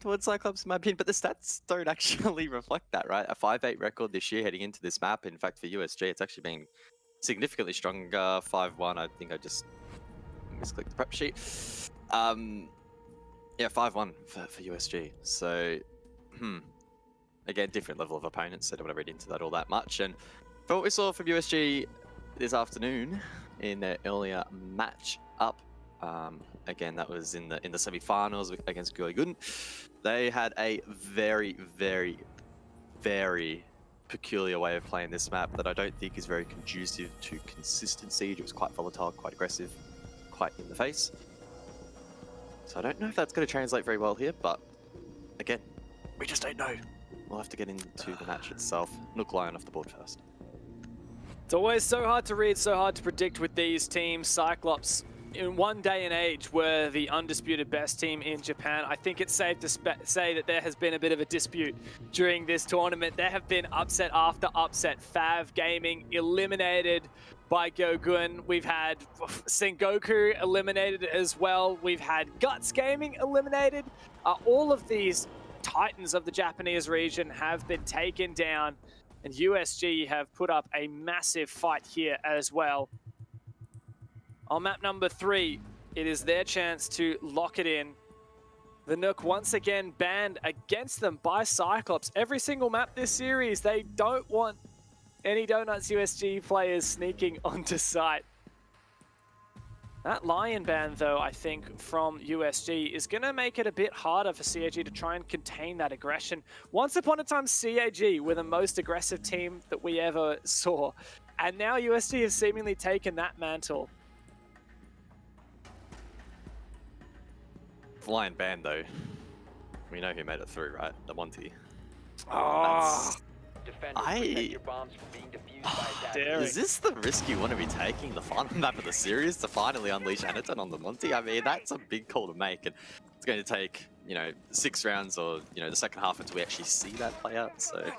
towards Cyclops in my opinion, but the stats don't actually reflect that, right? A 5-8 record this year heading into this map. In fact, for USG, it's actually been significantly stronger. 5-1. I think I just misclicked the prep sheet. Yeah, 5-1 for USG. So, again, different level of opponents. So I don't want to read into that all that much. And for what we saw from USG this afternoon in their earlier match up, again, that was in the semi-finals against Gulliguden. They had a very, very, very peculiar way of playing this map that I don't think is very conducive to consistency. It was quite volatile, quite aggressive, quite in the face. So I don't know if that's going to translate very well here, but again, we just don't know. We'll have to get into the match itself. Nook Lion off the board first. It's always so hard to read, so hard to predict with these teams. Cyclops, in one day and age, were the undisputed best team in Japan. I think it's safe to say that there has been a bit of a dispute during this tournament. There have been upset after upset. Fav Gaming eliminated by Gogun. We've had Sengoku eliminated as well. We've had Guts Gaming eliminated. All of these titans of the Japanese region have been taken down, and USG have put up a massive fight here as well. On map number 3, it is their chance to lock it in. The Nook once again banned against them by Cyclops. Every single map this series, they don't want any Donuts USG players sneaking onto site. That Lion ban, though, I think, from USG is going to make it a bit harder for CAG to try and contain that aggression. Once upon a time, CAG were the most aggressive team that we ever saw. And now USG has seemingly taken that mantle. Lion ban, though. We know who made it through, right? The Monty. Oh, Is this the risk you want to be taking, the final map of the series, to finally unleash Anaton on the Monty? I mean, that's a big call to make, and it's going to take, 6 rounds or, the second half until we actually see that play out. So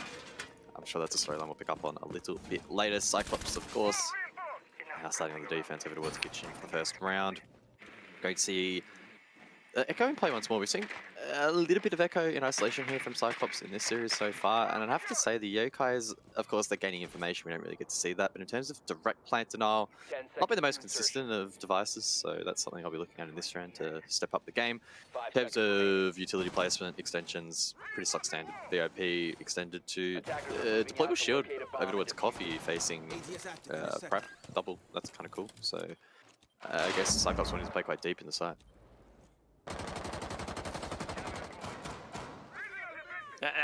I'm sure that's a storyline we'll pick up on a little bit later. Cyclops, of course, now starting on the defense over towards Kitchen for the first round. Great to see Echo in play once more. We've seen a little bit of Echo in isolation here from Cyclops in this series so far, and I'd have to say the Yokais, of course, they're gaining information. We don't really get to see that, but in terms of direct plant denial, not been the most consistent of devices, so that's something I'll be looking at in this round to step up the game. In terms of utility placement, extensions, pretty stock standard. VIP extended to deployable shield over towards Kafe facing prep double. That's kind of cool. So I guess Cyclops wanted to play quite deep in the site.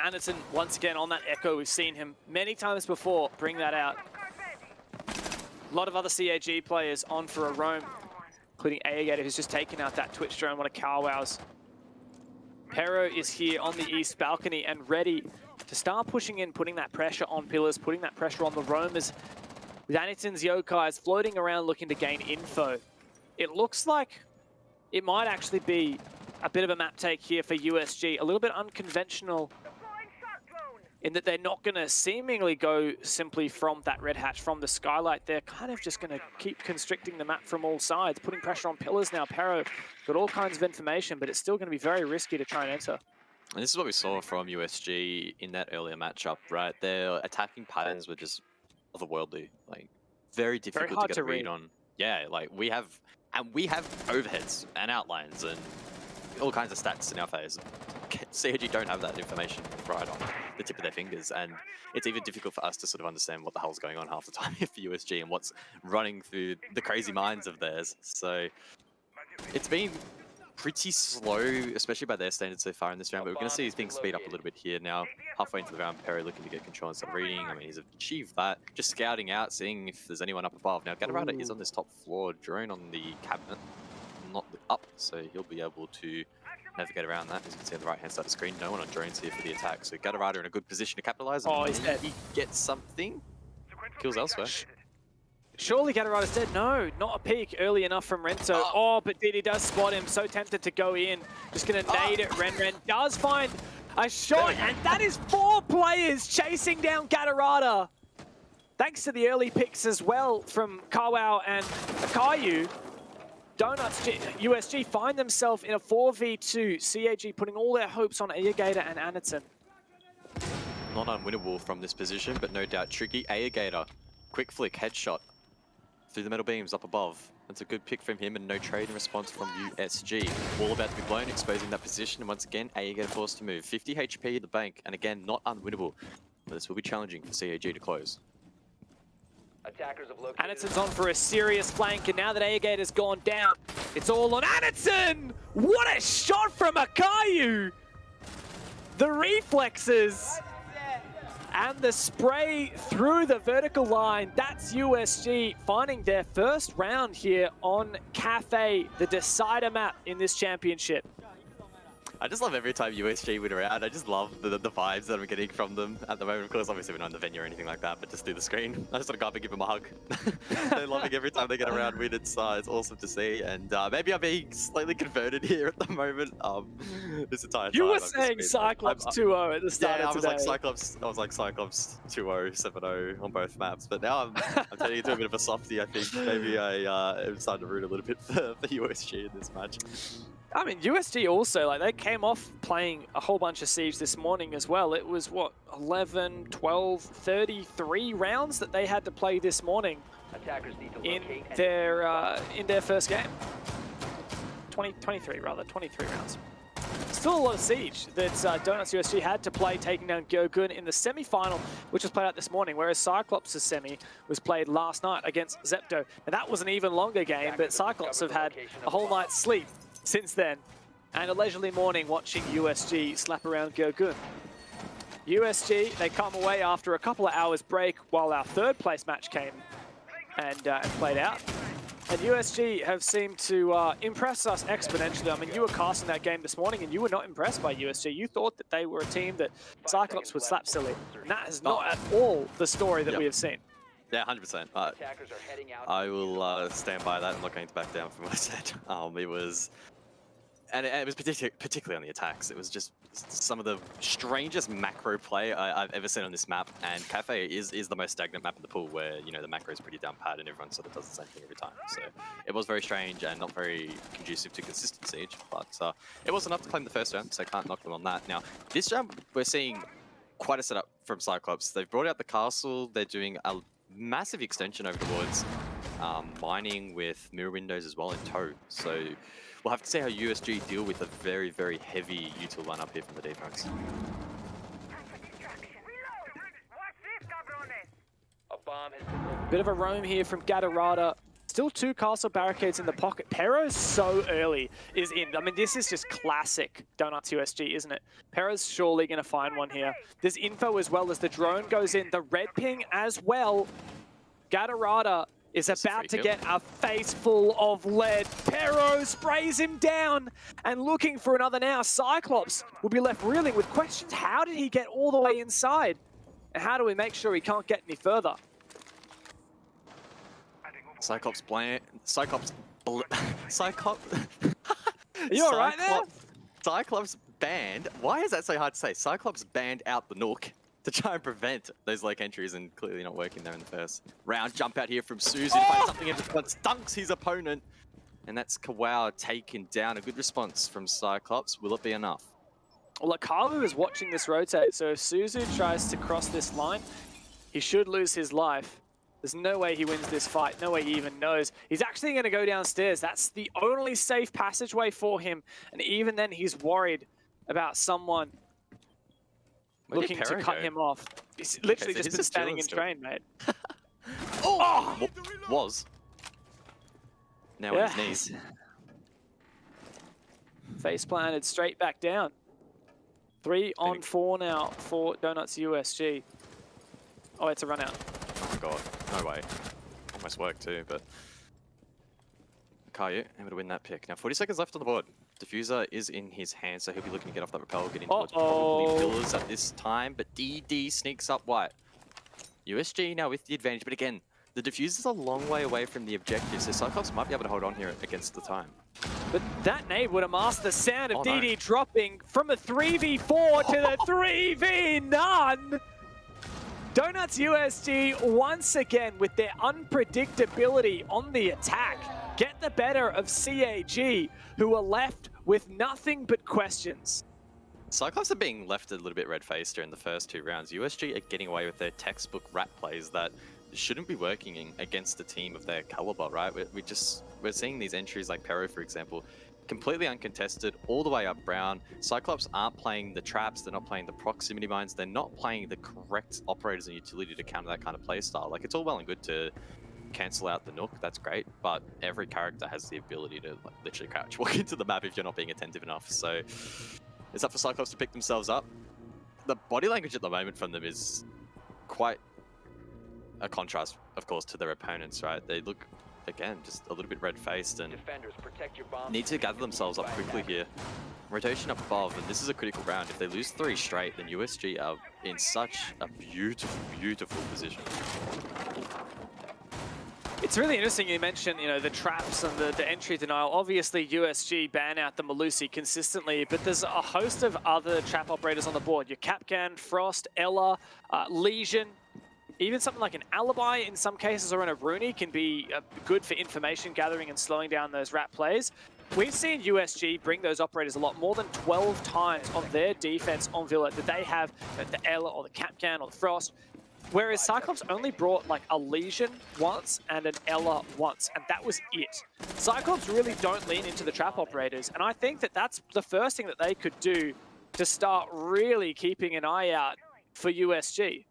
Anderson, once again, on that Echo. We've seen him many times before bring that out. A lot of other CAG players on for a roam, including Aagator, who's just taken out that Twitch drone, one of Kawow's. Pero is here on the east balcony and ready to start pushing in, putting that pressure on pillars, putting that pressure on the roamers. With Anaton's Yokais floating around looking to gain info. It looks like it might actually be a bit of a map take here for USG, a little bit unconventional in that they're not going to seemingly go simply from that red hatch, from the skylight. They're kind of just going to keep constricting the map from all sides, putting pressure on pillars now. Pero got all kinds of information, but it's still going to be very risky to try and enter. And this is what we saw from USG in that earlier matchup, right? Their attacking patterns were just otherworldly, like very difficult to get a read on. Yeah, like we have overheads and outlines and all kinds of stats in our phase. CAG don't have that information right on the tip of their fingers, and it's even difficult for us to sort of understand what the hell's going on half the time for USG and what's running through the crazy minds of theirs. So it's been pretty slow, especially by their standards so far in this round, but we're going to see things speed up a little bit here now. Halfway into the round, Perry looking to get control and start reading. I mean, he's achieved that. Just scouting out, seeing if there's anyone up above. Now, Gatorada is on this top floor, drone on the cabinet, not up, so he'll be able to navigate around that. As you can see on the right-hand side of the screen, no one on drones here for the attack, so Gatorada in a good position to capitalize. Oh, he's dead. He gets something. Kills elsewhere. Surely Gatorada's dead. No, not a peek early enough from Rento. Oh, but Didi does spot him. So tempted to go in. Just going to nade it. Ren does find a shot, and that is 4 players chasing down Gatorada. Thanks to the early picks as well from Kawow and Akayu. USG find themselves in a 4v2. CAG putting all their hopes on Aegator and Anderton. Not unwinnable from this position, but no doubt tricky. Aegator, quick flick, headshot through the metal beams up above. That's a good pick from him, and no trade in response from USG. Wall about to be blown, exposing that position, and once again, Aegator forced to move. 50 HP in the bank, and again, not unwinnable. But this will be challenging for CAG to close. Anderton's on for a serious flank, and now that Aegator's gone down, it's all on Anderton! What a shot from Akayu! The reflexes and the spray through the vertical line. That's USG finding their first round here on Kafe, the decider map in this championship. I just love every time USG win around. I just love the vibes that I'm getting from them at the moment. Of course, obviously we're not in the venue or anything like that, but just through the screen. I just want to go up and give them a hug. They're loving every time they get around win. It's awesome to see. And maybe I'm being slightly converted here at the moment. This entire time. You were saying Cyclops 2-0 at the start of today. I was like Cyclops 2-0, 7-0 on both maps. But now I'm turning into a bit of a softie, I think. Maybe I'm starting to root a little bit for USG in this match. I mean, USG also, like, they came off playing a whole bunch of Siege this morning as well. It was, what, 11, 12, 33 rounds that they had to play this morning in their first game. 23 rounds. Still a lot of Siege that Donuts USG had to play, taking down Gyogun in the semi-final, which was played out this morning, whereas Cyclops' semi was played last night against Zepto. And that was an even longer game, but Cyclops have had a whole night's sleep since then, and a leisurely morning watching USG slap around Gyogun. USG, they come away after a couple of hours break while our third place match came and played out. And USG have seemed to impress us exponentially. I mean, you were casting that game this morning and you were not impressed by USG. You thought that they were a team that Cyclops would slap silly. And that is not at all the story that we have seen. Yeah, 100%. I will stand by that. I'm not going to back down from what I said. It was particularly on the attacks. It was just some of the strangest macro play I've ever seen on this map. And Kafe is the most stagnant map in the pool, where the macro is pretty down pat and everyone sort of does the same thing every time. So it was very strange and not very conducive to consistent Siege. But it was enough to claim the first round, so I can't knock them on that. Now this round we're seeing quite a setup from Cyclops. They've brought out the castle. They're doing a massive extension over towards mining with mirror windows as well in tow. So we'll have to see how USG deal with a very, very heavy util lineup here from the defense. Bit of a roam here from Gatorada. Still 2 castle barricades in the pocket. Pero's so early is in. I mean, this is just classic Donuts USG, isn't it? Pero's surely going to find one here. There's info as well as the drone goes in. The red ping as well. Gatorada is about to get a face full of lead. Pero sprays him down and looking for another now. Cyclops will be left reeling with questions. How did he get all the way inside? And how do we make sure he can't get any further? Cyclops. Are you alright there? Cyclops banned. Why is that so hard to say? Cyclops banned out the Nook to try and prevent those lake entries, and clearly not working there in the first round. Jump out here from Susan, finds something in response, dunks his opponent, and that's Kawau taken down. A good response from Cyclops. Will it be enough? Well, Akavu is watching this rotate, so if Suzu tries to cross this line, he should lose his life. There's no way he wins this fight, no way he even knows. He's actually going to go downstairs. That's the only safe passageway for him, and even then he's worried about someone looking to cut him off. He's literally just been standing in train, mate. Was. Now on his knees. Face planted straight back down. 3 on 4 now for Donuts USG. Oh, it's a run out. Oh my god, no way. Almost worked too, but Kayu able to win that pick. Now 40 seconds left on the board. Diffuser is in his hand, so he'll be looking to get off that rappel, getting towards probably pillars at this time, but DD sneaks up white. USG now with the advantage, but again, the Diffuser's a long way away from the objective, so Cyclops might be able to hold on here against the time. But that nade would have masked the sound of DD dropping from a 3v4 to the 3v none. Donuts USG once again with their unpredictability on the attack. get the better of CAG, who are left with nothing but questions. CYCLOPS are being left a little bit red-faced during the first 2 rounds. USG are getting away with their textbook rat plays that shouldn't be working against a team of their caliber, right? We're seeing these entries like Pero, for example, completely uncontested, all the way up brown. CYCLOPS aren't playing the traps, they're not playing the proximity mines, they're not playing the correct operators and utility to counter that kind of play style. Like, it's all well and good to cancel out the Nook, that's great, but every character has the ability to like, literally crouch walk into the map if you're not being attentive enough. So it's up for CYCLOPS to pick themselves up. The body language at the moment from them is quite a contrast, of course, to their opponents, right? They look, again, just a little bit red-faced and need to gather themselves up quickly here. Rotation up above, and this is a critical round. If they lose 3 straight, then USG are in such a beautiful, beautiful position. It's really interesting you mentioned, you know, the traps and the entry denial. Obviously, USG ban out the Malusi consistently, but there's a host of other trap operators on the board. Your Capcan, Frost, Ella, Legion, even something like an Alibi in some cases or an Aruni can be good for information gathering and slowing down those rat plays. We've seen USG bring those operators a lot, more than 12 times on their defense on Villa that they have the Ella or the Capcan or the Frost. Whereas CYCLOPS only brought like a Legion once and an Ella once, and that was it. CYCLOPS really don't lean into the trap operators, and I think that that's the first thing that they could do to start really keeping an eye out for USG.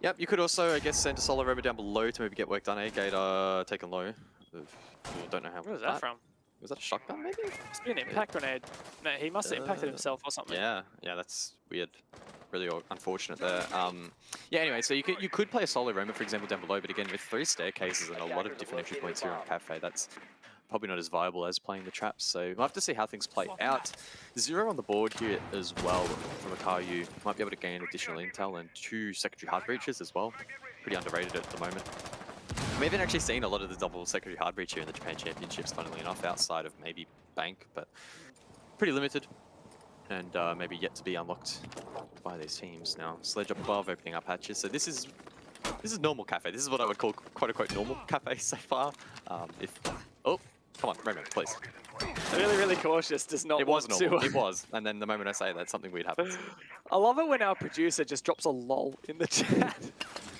Yep, you could also, I guess, send a solo roamer down below to maybe get work done. A-Gate taken low. Don't know how. Where was that from? Was that a shotgun, maybe? Must be an impact grenade. No, he must have impacted himself or something. Yeah, that's weird. Really unfortunate there. Yeah, anyway, so you could play a solo roamer, for example, down below, but again, with 3 staircases and a lot of different entry points here on Kafe, that's probably not as viable as playing the traps. So we'll have to see how things play out. 0 on the board here as well from Akayu. Might be able to gain additional intel and 2 secondary hard breaches as well. Pretty underrated at the moment. We haven't actually seen a lot of the double secondary hard breach here in the Japan Championships, funnily enough, outside of maybe Bank, but pretty limited. And maybe yet to be unlocked by these teams. Now, Sledge up above, opening up hatches. So this is normal Kafe. This is what I would call quote-unquote normal Kafe so far. Oh, come on, Roman, please. Really, really cautious. Does not. It was normal. It was, and then the moment I say that, something weird happens. I love it when our producer just drops a lol in the chat.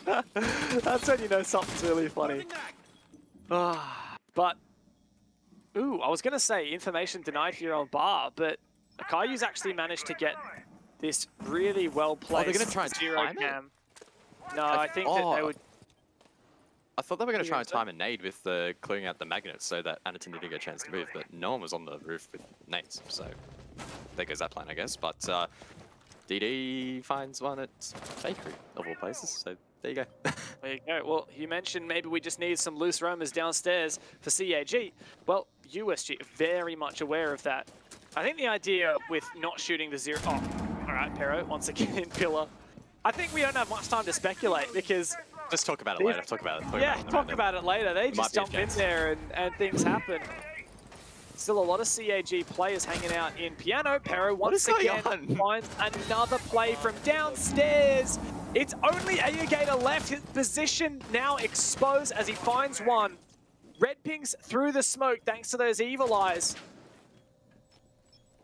That's when you know something's really funny. But, ooh, I was gonna say information denied here on bar, but Akayu's actually managed to get this really well placed. Oh, they're gonna try and time cam. No, I think that they would. I thought they were going to try and time a nade with clearing out the magnets so that Anakin didn't get a chance to move, but no one was on the roof with nades, so there goes that plan, I guess. But DD finds one at Bakery, of all places, so there you go. There you go. Well, you mentioned maybe we just need some loose roamers downstairs for CAG. Well, USG are very much aware of that. I think the idea with not shooting the 0... Oh, all right, Pero, once again in pillar. I think we don't have much time to speculate because... Just talk about it later. Talk about it later. They just jump in there and things happen. Still a lot of CAG players hanging out in Piano. Pero once again finds another play from downstairs. It's only Ayagator left. His position now exposed as he finds one. Red pings through the smoke thanks to those evil eyes.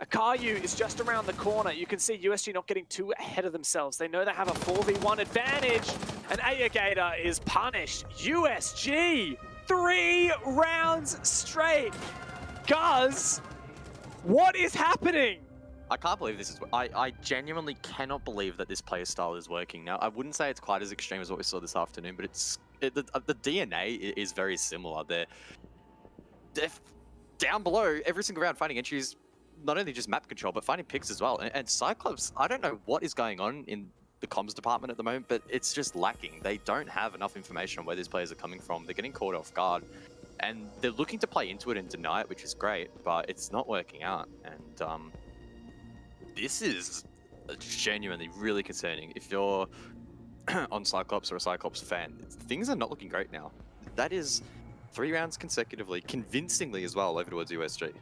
Akayu is just around the corner. You can see USG not getting too ahead of themselves. They know they have a 4v1 advantage, and Ayagator is punished. USG, 3 rounds straight. Guz, what is happening? I can't believe this is... I genuinely cannot believe that this player style is working. Now, I wouldn't say it's quite as extreme as what we saw this afternoon, but the DNA is very similar. They're down below every single round finding entries, not only just map control, but finding picks as well. And CYCLOPS, I don't know what is going on in the comms department at the moment, but it's just lacking. They don't have enough information on where these players are coming from. They're getting caught off guard. And they're looking to play into it and deny it, which is great, but it's not working out. And this is genuinely really concerning. If you're on CYCLOPS or a CYCLOPS fan, things are not looking great now. That is 3 rounds consecutively, convincingly as well, over towards USG.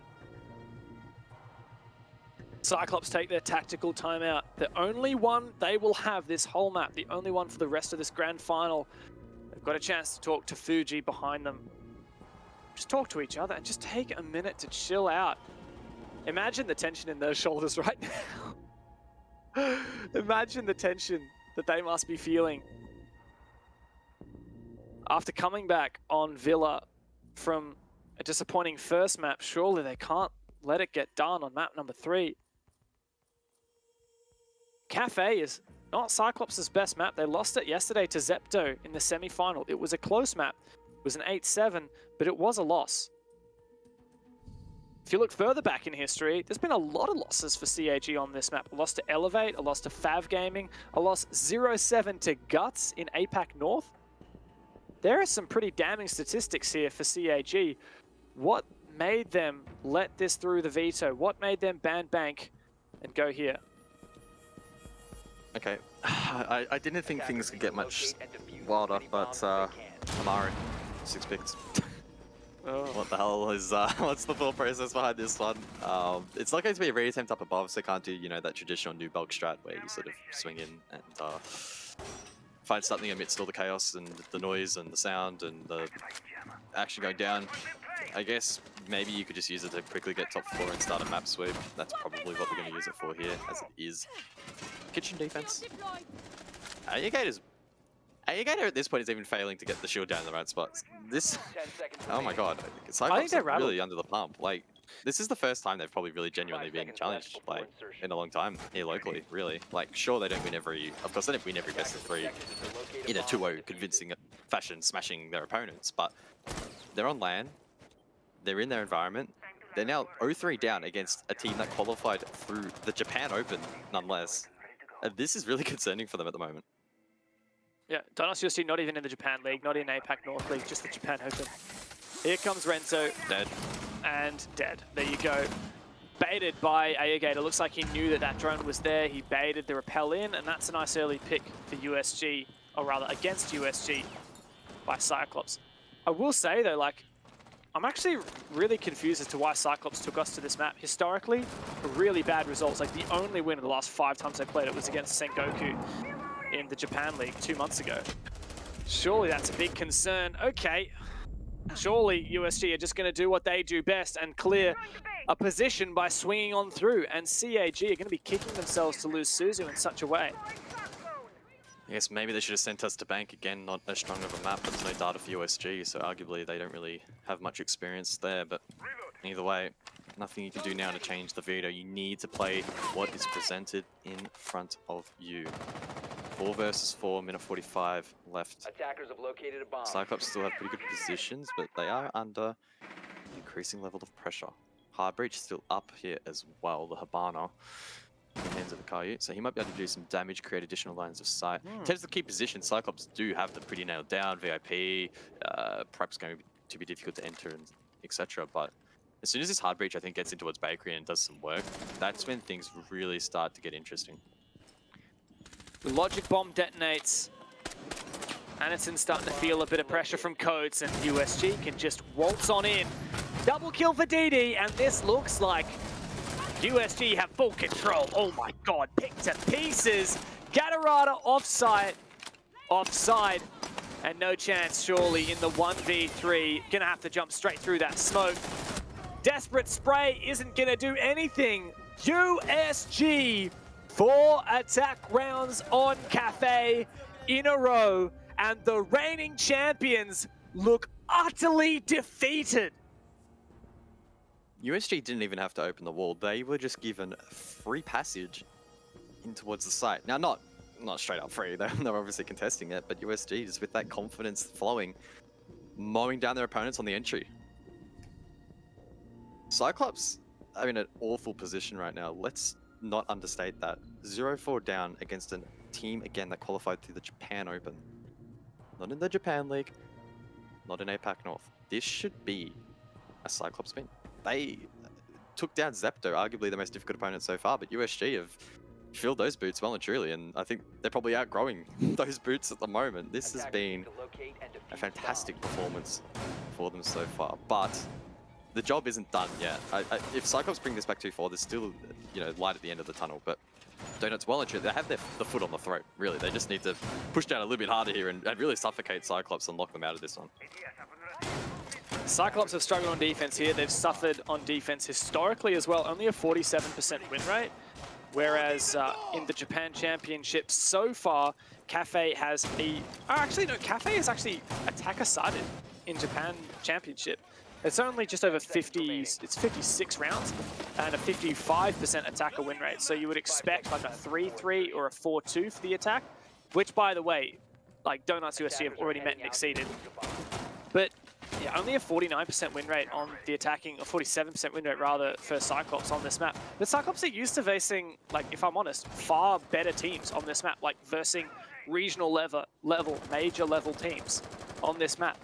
CYCLOPS take their tactical timeout. The only one they will have this whole map, the only one for the rest of this grand final. They've got a chance to talk to Fuji behind them. Just talk to each other and just take a minute to chill out. Imagine the tension in their shoulders right now. Imagine the tension that they must be feeling after coming back on Villa from a disappointing first map. Surely they can't let it get done on map number 3. Kafe is not CYCLOPS' best map. They lost it yesterday to Zepto in the semi-final. It was a close map. It was an 8-7, but it was a loss. If you look further back in history, there's been a lot of losses for CAG on this map. A loss to Elevate, a loss to Fav Gaming, a loss 0-7 to Guts in APAC North. There are some pretty damning statistics here for CAG. What made them let this through the veto? What made them ban bank and go here? Okay, I didn't think things could get much wilder, but Amari, 6 picks. Oh. What the hell is, what's the thought process behind this one? It's not going to be a re-attempt up above, so can't do, you know, that traditional new bulk strat where you sort of swing in and find something amidst all the chaos and the noise and the sound and the action going down. I guess maybe you could just use it to quickly get top 4 and start a map sweep. That's probably what we're going to use it for here, as it is. Kitchen defense. Alligator at this point is even failing to get the shield down in the right spots. This, oh my god, CYCLOPS are really under the pump. Like, this is the first time they've probably really genuinely been challenged, like, in a long time here locally, really. Like, sure, they don't win every, of course they don't win every best of 3 in a 2-0 convincing fashion, smashing their opponents, but they're on LAN, they're in their environment, they're now 0-3 down against a team that qualified through the Japan Open, nonetheless. And this is really concerning for them at the moment. Yeah, Dostoyevsky not even in the Japan League, not in APAC North League, just the Japan Open. Here comes Renzo. Dead. And dead. There you go. Baited by Alligator. Looks like he knew that that drone was there. He baited the rappel in, and that's a nice early pick for USG, or rather against USG by CYCLOPS. I will say though, like, I'm actually really confused as to why CYCLOPS took us to this map. Historically, really bad results. Like, the only win in the last 5 times they played it was against Sengoku in the Japan League 2 months ago. Surely that's a big concern. Okay, surely USG are just going to do what they do best and clear a position by swinging on through. And CAG are going to be kicking themselves to lose Suzu in such a way. I guess maybe they should have sent us to bank again, not as strong of a map, but there's no data for USG, so arguably they don't really have much experience there. But either way, nothing you can do now to change the veto. You need to play what is presented in front of you. 4 versus 4, minute 45 left. Attackers have located a bomb. CYCLOPS still have pretty good positions, but they are under increasing level of pressure. Hard Breach still up here as well, the Habana in the hands of the Caillou, so he might be able to do some damage, create additional lines of sight. In terms of key position, CYCLOPS do have them pretty nailed down. VIP, prep's going to be difficult to enter, and etc. But as soon as this Hard Breach, I think, gets in towards Bakery and does some work, that's when things really start to get interesting. The Logic Bomb detonates. Anderson's starting to feel a bit of pressure from Codes, and USG can just waltz on in. Double kill for DD, and this looks like USG have full control. Oh my god, picked to pieces. Gatorada offside, and no chance surely in the 1v3. Gonna have to jump straight through that smoke. Desperate spray isn't gonna do anything. USG 4 attack rounds on Kafe in a row, and the reigning champions look utterly defeated. USG didn't even have to open the wall. They were just given free passage in towards the site. Now, not straight up free. They're obviously contesting it, but USG just with that confidence flowing, mowing down their opponents on the entry. CYCLOPS are in an awful position right now. Let's not understate that. 0-4 down against a team, again, that qualified through the Japan Open. Not in the Japan League, not in APAC North. This should be a CYCLOPS win. They took down Zepto, arguably the most difficult opponent so far, but USG have filled those boots well and truly, and I think they're probably outgrowing those boots at the moment. This has been a fantastic performance for them so far, but the job isn't done yet. If Cyclops bring this back 2-4, there's still, you know, light at the end of the tunnel. But Donuts, well and truly, they have the foot on the throat, really. They just need to push down a little bit harder here and really suffocate Cyclops and lock them out of this one. Cyclops have struggled on defense here. They've suffered on defense historically as well. Only a 47% win rate. Whereas in the Japan Championship so far, Kafe has a... Oh, actually, no, Kafe is actually attacker-sided in Japan Championship. It's only just over 50, it's 56 rounds and a 55% attacker win rate. So you would expect like a 3-3 or a 4-2 for the attack, which, by the way, like Donuts USG have already met and exceeded. But yeah, only a 49% win rate on the attacking, or 47% win rate rather, for Cyclops on this map. But Cyclops are used to facing, like, if I'm honest, far better teams on this map, like versing regional level, major level teams on this map.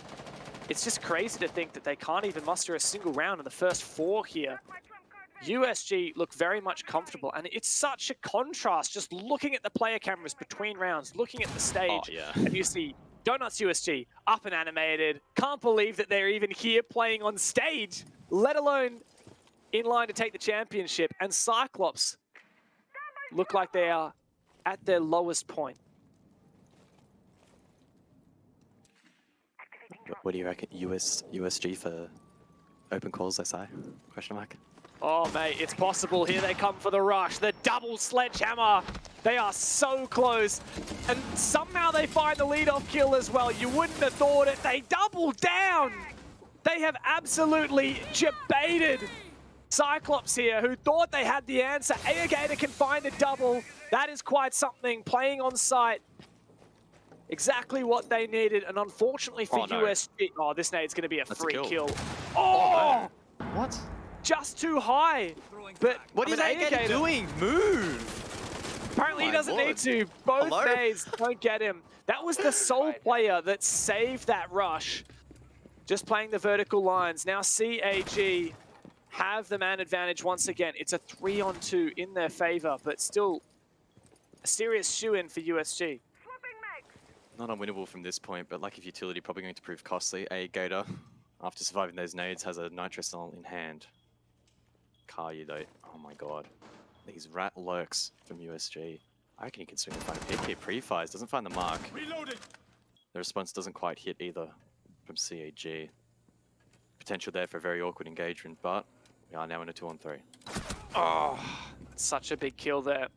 It's just crazy to think that they can't even muster a single round in the first 4 here. USG look very much comfortable, and it's such a contrast just looking at the player cameras between rounds, looking at the stage, and you see Donuts USG up and animated. Can't believe that they're even here playing on stage, let alone in line to take the championship. And Cyclops look like they are at their lowest point. What do you reckon? USG for open calls, I say? Question mark. Oh, mate, it's possible. Here they come for the rush. The double sledgehammer. They are so close. And somehow they find the lead-off kill as well. You wouldn't have thought it. They double down. They have absolutely debated Cyclops here, who thought they had the answer. Aegator can find a double. That is quite something. Playing on site. Exactly what they needed. And unfortunately for USG... Oh, this nade's going to be a free kill. Oh! What? Just too high. But what is Aegator doing? Move! Apparently he doesn't need to. Both nades don't get him. That was the sole player that saved that rush. Just playing the vertical lines. Now CAG have the man advantage once again. It's a 3-on-2 in their favor, but still a serious shoe-in for USG. Not unwinnable from this point, but lack of utility probably going to prove costly. Aegator, after surviving those nades, has a nitrocell in hand. Kayu though, oh my god. These rat lurks from USG. I reckon he can swing and find a pick here. Pre-fires, doesn't find the mark. Reloading. The response doesn't quite hit either from CAG. Potential there for a very awkward engagement, but we are now in a 2-on-3. Oh, such a big kill there.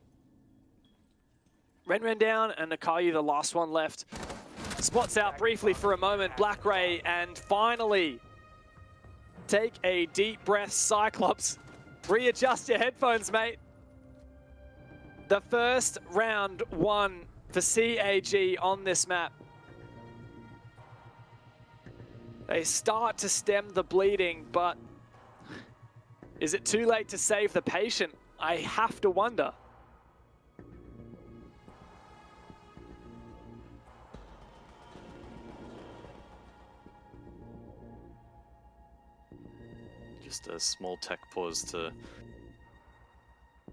Ren down, and Nakayu, the last one left. Spots out briefly for a moment, Black Ray, and finally take a deep breath, Cyclops. Readjust your headphones, mate. The first round won for CAG on this map. They start to stem the bleeding, but is it too late to save the patient? I have to wonder. Just a small tech pause to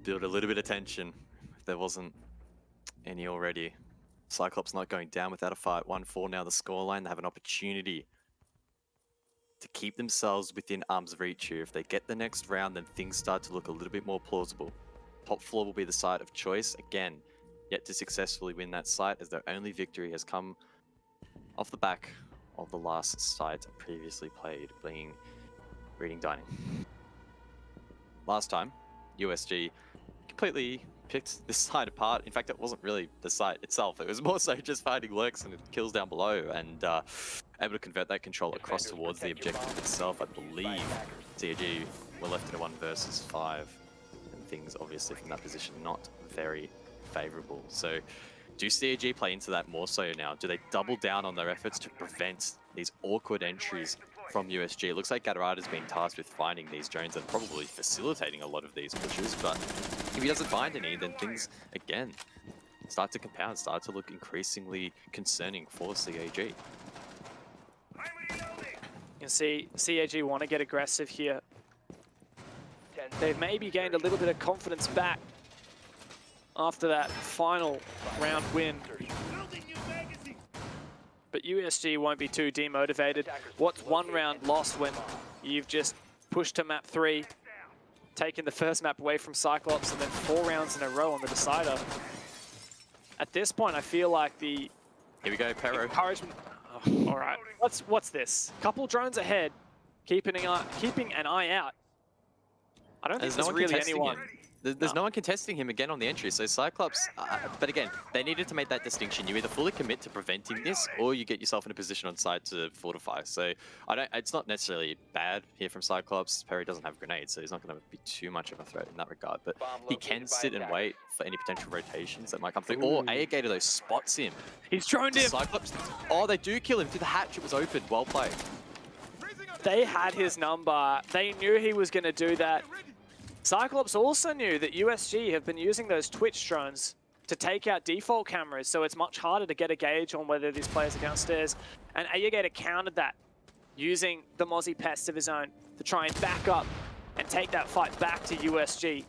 build a little bit of tension if there wasn't any already. Cyclops not going down without a fight. 1-4 now the scoreline. They have an opportunity to keep themselves within arm's reach here. If they get the next round, then things start to look a little bit more plausible. Top floor will be the site of choice. Again, yet to successfully win that site, as their only victory has come off the back of the last site previously played, being Reading Dining. Last time, USG completely picked this site apart. In fact, it wasn't really the site itself. It was more so just finding lurks and kills down below and able to convert that control across towards the objective itself. I believe CAG were left in a 1 versus 5. And things, obviously, from that position, not very favorable. So, do CAG play into that more so now? Do they double down on their efforts to prevent these awkward entries from USG? It looks like Gatorada's been tasked with finding these drones and probably facilitating a lot of these pushes, but if he doesn't find any, then things, again, start to compound, start to look increasingly concerning for CAG. You can see CAG want to get aggressive here. They've maybe gained a little bit of confidence back after that final round win. But USG won't be too demotivated. What's 1 round lost when you've just push to map 3, taking the first map away from Cyclops, and then 4 rounds in a row on the decider. At this point, I feel like the Here we go, Pero. encouragement. Oh, all right, what's this? Couple drones ahead, keeping an eye out. I don't think there's really anyone. There's no one contesting him again on the entry. So Cyclops, but again, they needed to make that distinction. You either fully commit to preventing this, or you get yourself in a position on side to fortify. So it's not necessarily bad here from Cyclops. Perry doesn't have grenades, so he's not going to be too much of a threat in that regard. But he can sit and wait for any potential rotations that might come through. Or Aegator though spots him. He's droned him. Cyclops. Oh, they do kill him through the hatch. It was open. Well played. They had his number. They knew he was going to do that. Cyclops also knew that USG have been using those Twitch drones to take out default cameras, so it's much harder to get a gauge on whether these players are downstairs. And Aegator countered that, using the Mozzie Pest of his own to try and back up and take that fight back to USG.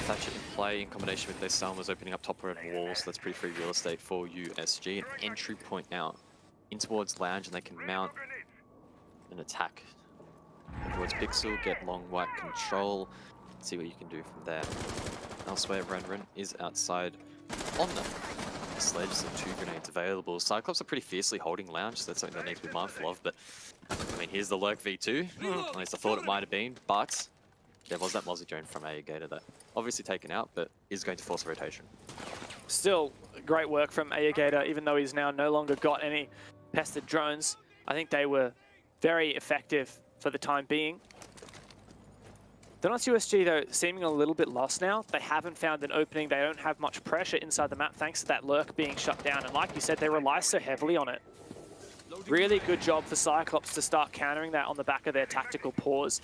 Thatcher in play in combination with their Salmas opening up top red walls. That's pretty free real estate for USG. An entry point now in towards Lounge, and they can mount an attack towards Pixel, get long white control, see what you can do from there. Elsewhere, Ren is outside on the sledge, so 2 grenades available. Cyclops are pretty fiercely holding Lounge, so that's something they need to be mindful of, but I mean, here's the Lurk V2, at least I thought it might have been, but there was that Mozzie drone from Aegator that obviously taken out, but is going to force a rotation. Still great work from Aegator, even though he's now no longer got any pested drones. I think they were very effective for the time being. Donuts USG, though, seeming a little bit lost now. They haven't found an opening. They don't have much pressure inside the map thanks to that lurk being shut down. And like you said, they rely so heavily on it. Really good job for Cyclops to start countering that on the back of their tactical pause.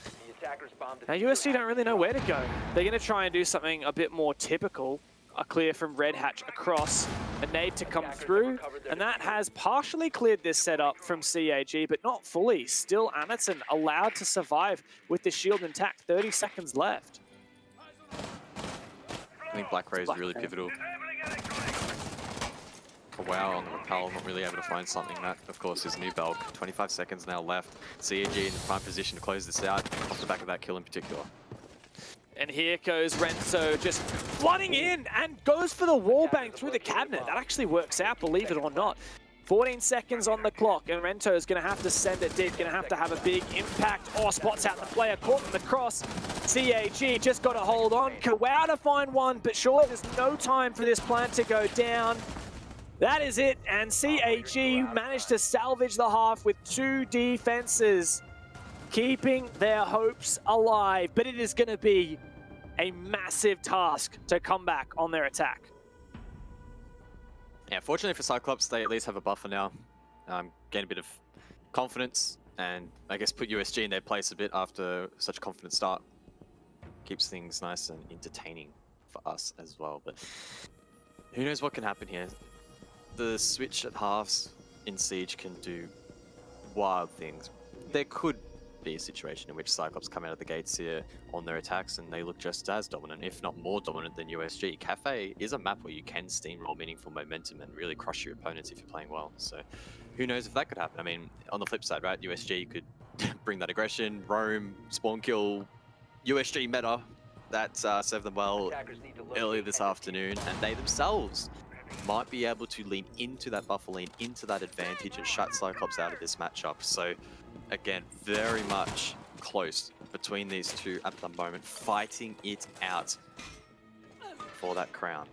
Now USG don't really know where to go. They're going to try and do something a bit more typical. A clear from Red Hatch across, a nade to come through, and that has partially cleared this setup from CAG, but not fully. Still Anderson allowed to survive with the shield intact, 30 seconds left. I think Black Ray is really pivotal. Oh, wow, on the rappel, not really able to find something. That, of course, is New Belk. 25 seconds now left. CAG in prime position to close this out, off the back of that kill in particular. And here goes Renzo just flooding in and goes for the wallbang through the cabinet. That actually works out, believe it or not. 14 seconds on the clock, and Renzo is going to have to send it deep, going to have a big impact. Oh, spots out the player, caught in the cross. CAG just got to hold on. Kawau to find one, but surely there's no time for this plant to go down. That is it, and CAG managed to salvage the half with 2 defenses, keeping their hopes alive. But it is going to be a massive task to come back on their attack. Yeah, fortunately for Cyclops, they at least have a buffer now. Gain a bit of confidence, and I guess put USG in their place a bit after such a confident start. Keeps things nice and entertaining for us as well. But who knows what can happen here. The switch at halves in Siege can do wild things. There could be a situation in which Cyclops come out of the gates here on their attacks and they look just as dominant, if not more dominant than USG. Kafe is a map where you can steamroll meaningful momentum and really crush your opponents if you're playing well. So who knows if that could happen. I mean, on the flip side, right, USG could bring that aggression, roam, spawn kill, USG meta that served them well earlier this afternoon, and they themselves might be able to lean into that buffer, lean into that advantage and shut Cyclops out of this matchup. So again, very much close between these two at the moment, fighting it out for that crown.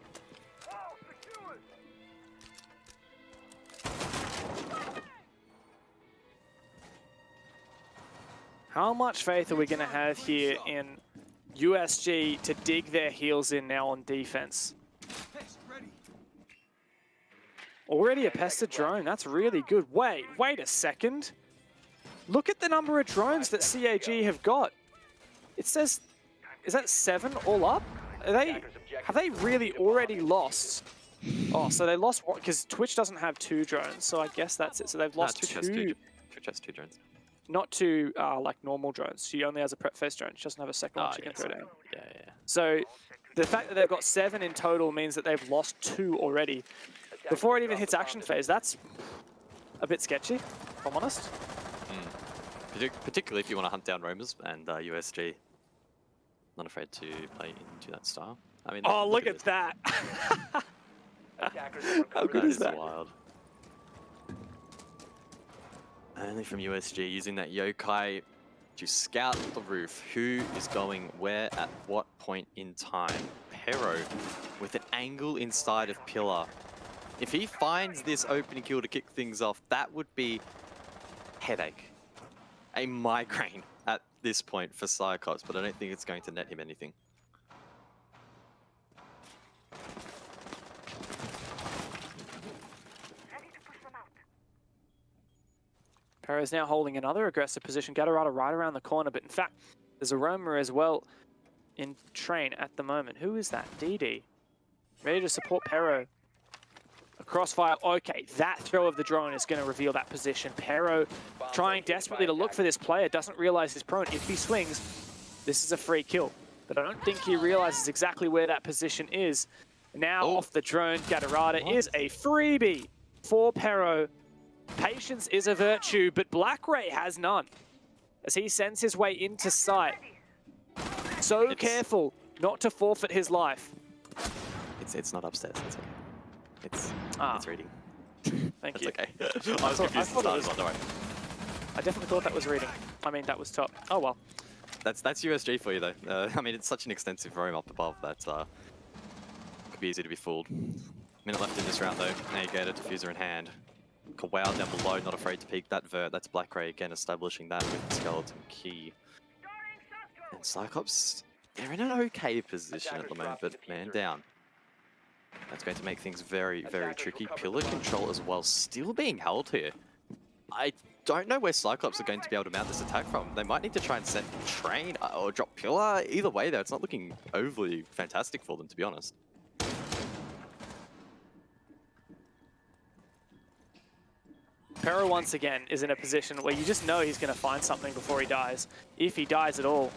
How much faith are we going to have here in USG to dig their heels in now on defense? Already a pested drone, that's really good. Wait a second. Look at the number of drones that CAG have got. It says, is that 7 all up? Have they really already lost? Oh, so they lost one, because Twitch doesn't have 2 drones, so I guess that's it. So they've lost 2. Twitch has 2 drones. Not 2 like normal drones. She only has a prep face drone. She doesn't have a second one she can throw down. Yeah. So the fact that they've got 7 in total means that they've lost 2 already. Before it even hits action phase, that's a bit sketchy, if I'm honest. Particularly if you want to hunt down roamers, and USG not afraid to play into that style. I mean, Oh, look at that! How good is that? Wild. Only from USG using that yokai to scout the roof. Who is going where at what point in time? Pero with an angle inside of Pillar. If he finds this opening kill to kick things off, that would be headache. A migraine at this point for CYCLOPS, but I don't think it's going to net him anything. Pero's now holding another aggressive position. Gatorada right around the corner, but in fact, there's a roamer as well in train at the moment. Who is that? DD. Ready to support Pero. A crossfire. Okay, that throw of the drone is going to reveal that position. Pero trying desperately to look for this player. Doesn't realize he's prone. If he swings, this is a free kill. But I don't think he realizes exactly where that position is. Now off the drone, Gatorada is a freebie for Pero. Patience is a virtue, but Black Ray has none. As he sends his way into sight. So careful not to forfeit his life. It's not upstairs, it's okay. It's reading. Thank you. Okay. I was confused at the start, don't worry. I definitely thought that was reading. I mean, that was top. Oh well. That's USG for you though. I mean, it's such an extensive roam up above that could be easy to be fooled. Minute left in this round though. Navigator, diffuser in hand. Kawau down below, not afraid to peek that vert. That's Black Ray again establishing that with the skeleton key. And CYCLOPS, they're in an okay position at the moment, but man down. That's going to make things very, very tricky. Pillar control as well, still being held here. I don't know where CYCLOPS are going to be able to mount this attack from. They might need to try and set train or drop Pillar. Either way though, it's not looking overly fantastic for them, to be honest. Pero once again is in a position where you just know he's going to find something before he dies, if he dies at all.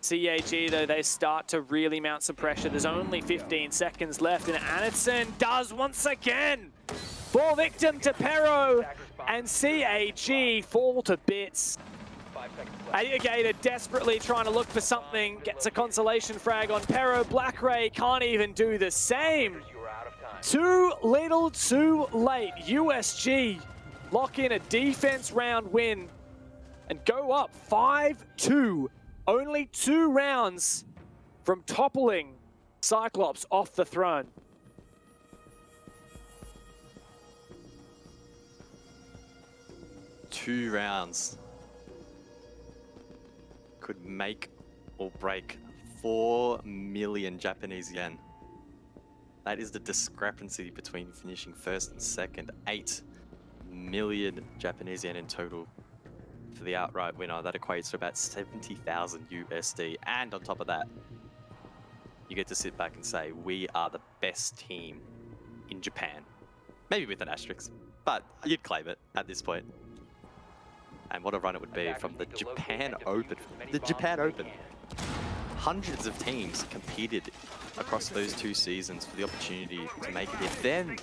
CAG though, they start to really mount some pressure. There's only 15 seconds left, and Anderson does once again fall victim to Pero, and CAG fall to bits. Alligator desperately trying to look for something, gets a consolation frag on Pero. Black Ray can't even do the same. Too little, too late. USG lock in a defense round win and go up 5-2. Only 2 rounds from toppling CYCLOPS off the throne. Two rounds could make or break 4 million Japanese yen. That is the discrepancy between finishing first and second. 8 million Japanese yen in total for the outright winner. That equates to about 70,000 USD. And on top of that, you get to sit back and say, we are the best team in Japan. Maybe with an asterisk, but you'd claim it at this point. And what a run it would be from the Japan Open. The Japan Open. Hundreds of teams competed across those 2 seasons for the opportunity to make it here. Then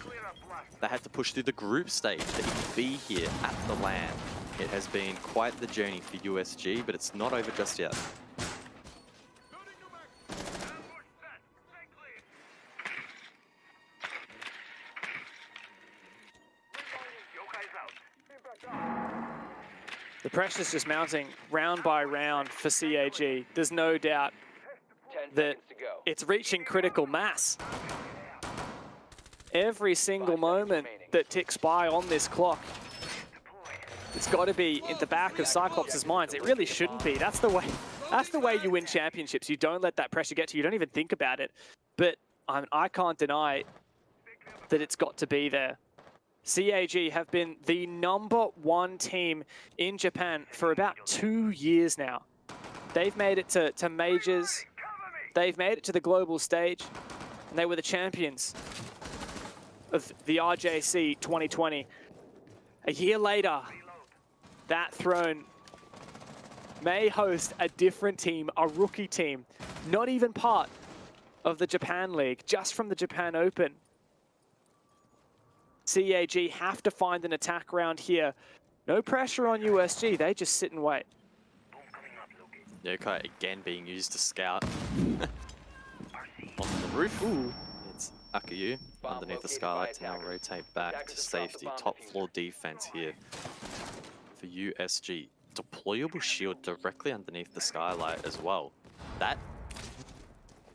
they had to push through the group stage to be here at the LAN. It has been quite the journey for USG, but it's not over just yet. The pressure's just mounting round by round for CAG. There's no doubt that it's reaching critical mass. Every single moment that ticks by on this clock, it's got to be in the back of CYCLOPS' minds. It really shouldn't be. That's the way you win championships. You don't let that pressure get to you. You don't even think about it. But I can't deny that it's got to be there. CAG have been the #1 team in Japan for about 2 years now. They've made it to majors. They've made it to the global stage. And they were the champions of the RJC 2020. A year later, that throne may host a different team, a rookie team, not even part of the Japan League, just from the Japan Open. CAG have to find an attack round here. No pressure on USG, they just sit and wait. Yokai again being used to scout on the roof. Ooh. It's Akayu underneath the skylight to now rotate back to safety. Top floor defense here for USG. Deployable shield directly underneath the skylight as well. That,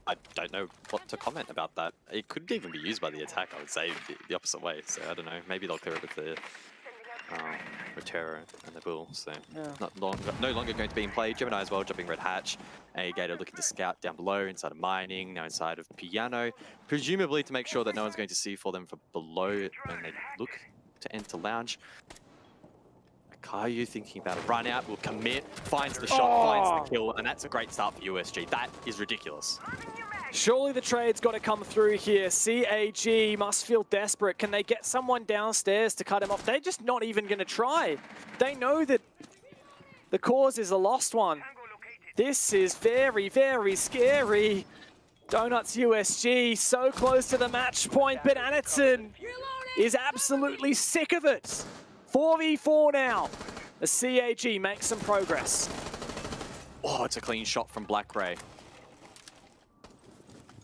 I don't know what to comment about that. It could even be used by the attack, I would say, the opposite way. So I don't know, maybe they'll clear it with the Rotero and the Bull. So yeah. No longer going to be in play. Gemini as well, jumping red hatch. Gator looking to scout down below, inside of mining, now inside of piano. Presumably to make sure that no one's going to see for them from below when they look to enter lounge. Akayu thinking about a run out, will commit, finds the shot, finds the kill, and that's a great start for USG. That is ridiculous. Surely the trade's got to come through here. CAG must feel desperate. Can they get someone downstairs to cut him off? They're just not even going to try. They know that the cause is a lost one. This is very, very scary. Donuts USG so close to the match point, but Anderson is absolutely sick of it. 4v4 now. The CAG makes some progress. Oh, it's a clean shot from Black Ray.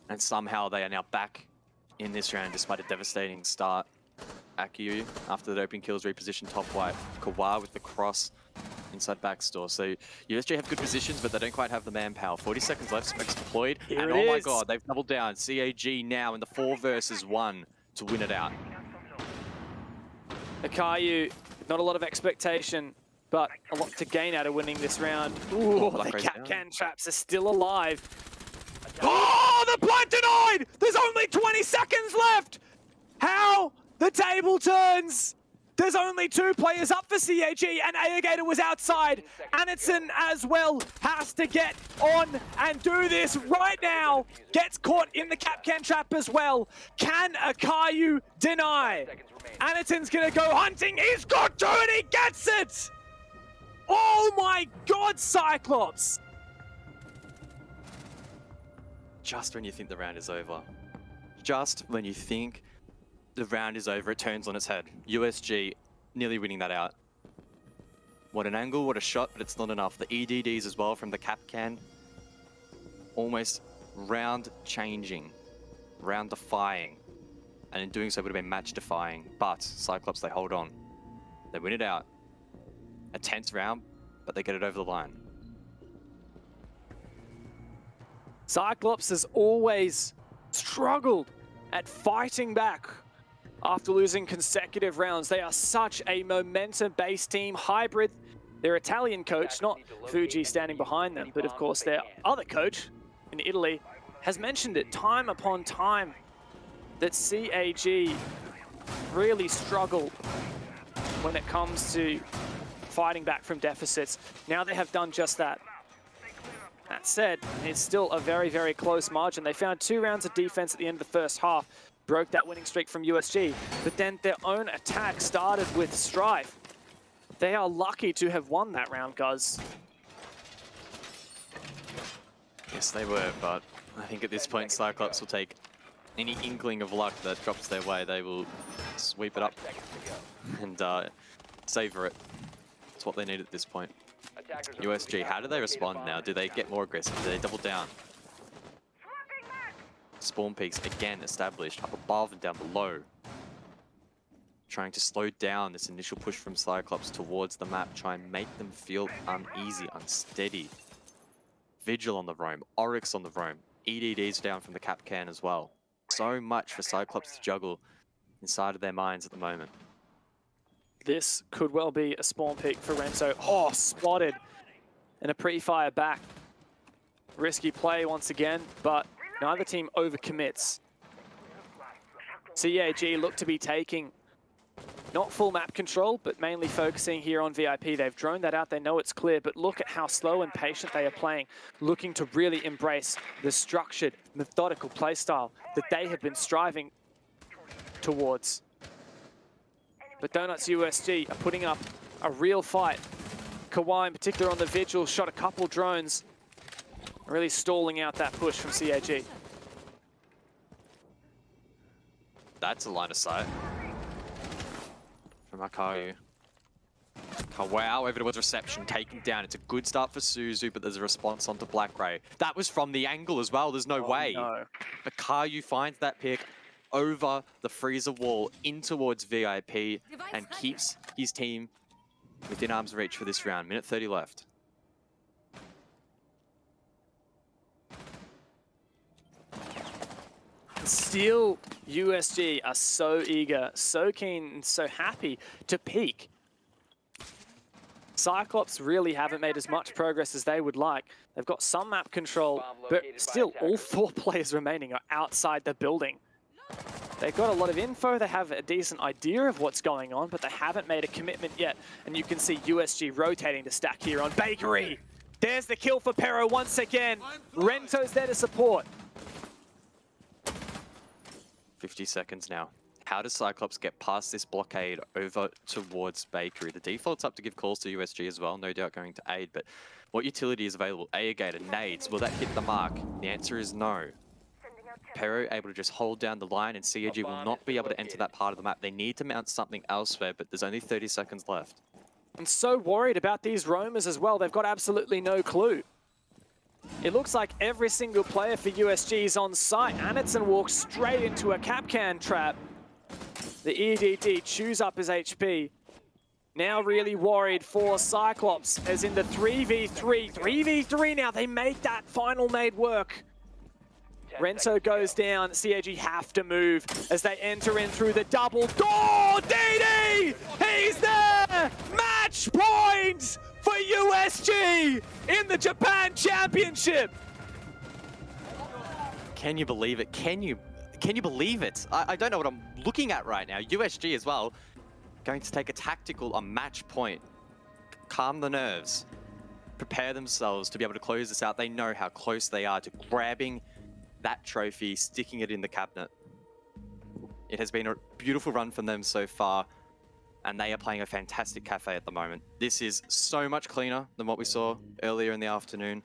And somehow they are now back in this round despite a devastating start. Akayu, after the opening kills, repositioned top white. Kawa with the cross inside backstore. So USG have good positions, but they don't quite have the manpower. 40 seconds left, Specs deployed. And oh my god, they've doubled down. CAG now in the 4 versus 1 to win it out. Akayu, not a lot of expectation, but a lot to gain out of winning this round. Ooh, the Capcan traps are still alive. Oh, the blind denied! There's only 20 seconds left! How the table turns! There's only 2 players up for CAG, and Aegator was outside. Anderson as well has to get on and do this right now. Gets caught in the Capcan trap as well. Can Akayu deny? Anderson's gonna go hunting. He's got to, and he gets it! Oh my god, Cyclops! Just when you think the round is over. Just when you think the round is over, it turns on its head. USG nearly winning that out. What an angle, what a shot, but it's not enough. The EDDs as well from the Capcan. Almost round changing, round defying. And in doing so would have been match defying. But Cyclops, they hold on. They win it out. A tense round, but they get it over the line. Cyclops has always struggled at fighting back after losing consecutive rounds. They are such a momentum-based team, hybrid. Their Italian coach, not Fuji standing behind them, but of course their other coach in Italy, has mentioned it time upon time that CAG really struggle when it comes to fighting back from deficits. Now they have done just that. That said, it's still a very, very close margin. They found 2 rounds of defense at the end of the first half, broke that winning streak from USG, but then their own attack started with Strife. They are lucky to have won that round, guys. Yes, they were, but I think at this point, Cyclops will take any inkling of luck that drops their way. They will sweep it up and savor it. It's what they need at this point. USG, how do they respond now? Do they get more aggressive? Do they double down? Spawn peaks again established up above and down below. Trying to slow down this initial push from Cyclops towards the map, try and make them feel uneasy, unsteady. Vigil on the roam, Oryx on the roam, EDDs down from the Capcan as well. So much for Cyclops to juggle inside of their minds at the moment. This could well be a spawn peak for Renzo. Oh, spotted. And a pre-fire back. Risky play once again, but neither team overcommits. CAG look to be taking not full map control, but mainly focusing here on VIP. They've droned that out, they know it's clear, but look at how slow and patient they are playing, looking to really embrace the structured, methodical playstyle that they have been striving towards. But Donuts USG are putting up a real fight. Kawhi in particular on the Vigil shot a couple drones, really stalling out that push from CAG. That's a line of sight. from Akayu. Oh, wow, over towards reception, taken down. It's a good start for Suzu, but there's a response onto Black Ray. That was from the angle as well, there's no way. No. Akayu finds that pick over the freezer wall in towards VIP and keeps his team within arm's reach for this round. Minute 30 left. Still, USG are so eager, so keen, and so happy to peak. CYCLOPS really haven't made as much progress as they would like. They've got some map control, but still all 4 players remaining are outside the building. They've got a lot of info, they have a decent idea of what's going on, but they haven't made a commitment yet. And you can see USG rotating to stack here on Bakery. There's the kill for Pero once again. Rento's there to support. 50 seconds now. How does CYCLOPS get past this blockade over towards Bakery? The default's up to give calls to USG as well, no doubt going to aid, but what utility is available? Aegator, nades, will that hit the mark? The answer is no. Pero able to just hold down the line, and CAG will not be able to enter that part of the map. They need to mount something elsewhere, but there's only 30 seconds left. I'm so worried about these roamers as well. They've got absolutely no clue. It looks like every single player for USG is on site. Anderson walks straight into a Capcan trap. The EDD chews up his HP. Now really worried for CYCLOPS, as in the 3v3. 3v3 now, they make that final nade work. Renzo goes down, CAG have to move as they enter in through the double door. DD! He's there! Match point for USG in the Japan Championship! Can you believe it? Can you believe it? I don't know what I'm looking at right now. USG as well, going to take a tactical, a match point. Calm the nerves. Prepare themselves to be able to close this out. They know how close they are to grabbing that trophy, sticking it in the cabinet. It has been a beautiful run from them so far, and they are playing a fantastic Kafe at the moment. This is so much cleaner than what we saw earlier in the afternoon,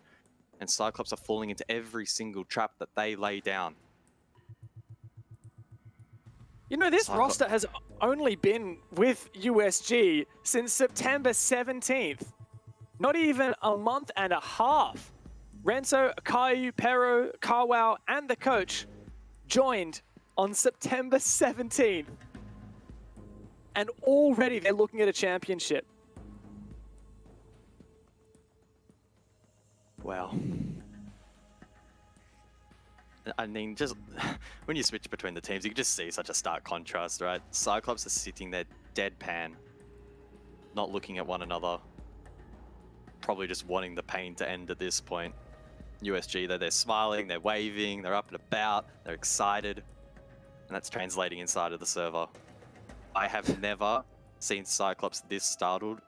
and CYCLOPS are falling into every single trap that they lay down. You know, this roster has only been with USG since September 17th. Not even a month and a half. Renzo, Akayu, Pero, Carwow, and the coach joined on September 17th. And already they're looking at a championship. Wow. I mean, just when you switch between the teams, you can just see such a stark contrast, right? CYCLOPS are sitting there deadpan, not looking at one another, probably just wanting the pain to end at this point. USG, they're smiling, they're waving, they're up and about, they're excited, and that's translating inside of the server. I have never seen CYCLOPS this startled